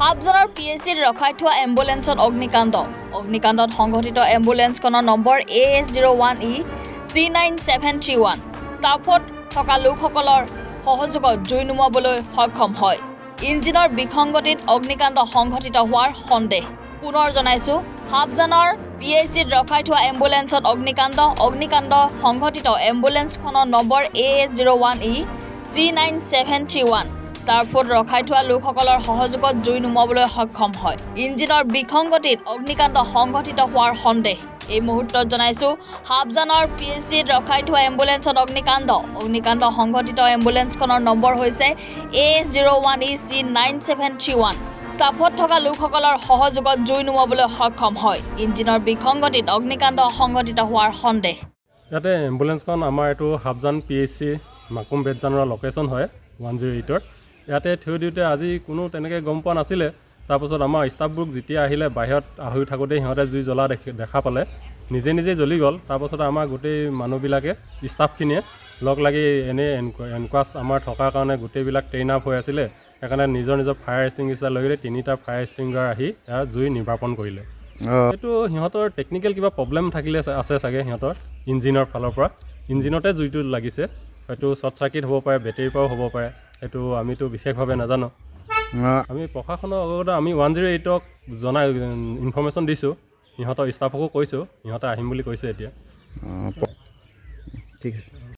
হাবজানৰ PSCত ৰখাই থোৱা এম্বুলেন্সত অগ্নিকাণ্ডত সংঘটিত এম্বুলেন্সখনৰ নম্বৰ AS01E C9731 ষ্টাফত থকা লোকসকলৰ সহযোগত জুই নুমুৱাবলৈ সক্ষম হয়। ইঞ্জিনৰ বিসংগতিত অগ্নিকাণ্ড সংঘটিত হোৱাৰ সন্দেহ। পুনৰ জনাইছো, হাবজানৰ PSCত ৰখাই থোৱা এম্বুলেন্সত অগ্নিকাণ্ড সংঘটিত এম্বুলেন্সখনৰ নম্বৰ AS01E C9731 ষ্টাফত ৰখাই থোৱা লোকসকলৰ সহযোগত জুই নুমুৱাবলৈ সক্ষম হয়। ইঞ্জিনৰ বিসংগতিত অগ্নিকাণ্ড সংঘটিত হোৱাৰ সন্দেহ। এই মুহূৰ্তত জনাইছো, হাবজানৰ PSCত ৰখাই থোৱা এম্বুলেন্সত অগ্নিকাণ্ড সংঘটিত এম্বুলেন্সখনৰ নম্বৰ হৈছে AS01E C9731 ষ্টাফত থকা লোকসকলৰ সহযোগত জুই নুমুৱাবলৈ সক্ষম হয়। ইঞ্জিনৰ বিসংগতিত অগ্নিকাণ্ড সংঘটিত হোৱাৰ সন্দেহ। ইয়াতে এম্বুলেন্সখন আমাৰ এইটো হাবজান PSC মাকুম বেদজানৰ লোকেশ্যন হয় 108ৰ। ইয়াতে থৈ দিওঁতে আজি কোনো তেনেকৈ গম পোৱা নাছিলে। তাৰপাছত আমাৰ ষ্টাফবোৰ যেতিয়া আহিলে বাহিৰত আহি থাকোঁতে সিহঁতে জুই জ্বলা দেখা পালে, নিজে জ্বলি গ'ল। তাৰপাছত আমাৰ গোটেই মানুহবিলাকে ষ্টাফখিনিয়ে লগ লাগি এনকুৱাছ আমাৰ থকাৰ কাৰণে গোটেইবিলাক ট্ৰেইন আপ হৈ আছিলে। সেইকাৰণে নিজৰ ফায়াৰ এক্সটিংগুইশ্বাৰ লৈ গ'লে 3টা ফায়াৰ এক্সটিংগুইশ্বাৰ আহি ইয়াৰ জুই নিৰ্বাপন কৰিলে। এইটো সিহঁতৰ টেকনিকেল কিবা প্ৰব্লেম থাকিলে আছে চাগে সিহঁতৰ ইঞ্জিনৰ ফালৰ পৰা। ইঞ্জিনতে জুইটো লাগিছে, হয়তো শ্বৰ্ট চাৰ্কিট হ'ব পাৰে, বেটেৰীৰ পৰাও হ'ব পাৰে। সেইটো আমিতো বিশেষভাৱে নাজানো। আমি প্ৰশাসনৰ আগতে আমি 108ক ইনফৰ্মেশ্যন দিছোঁ, সিহঁতৰ ষ্টাফকো কৈছোঁ, সিহঁতে আহিম বুলি কৈছে এতিয়া। ঠিক আছে।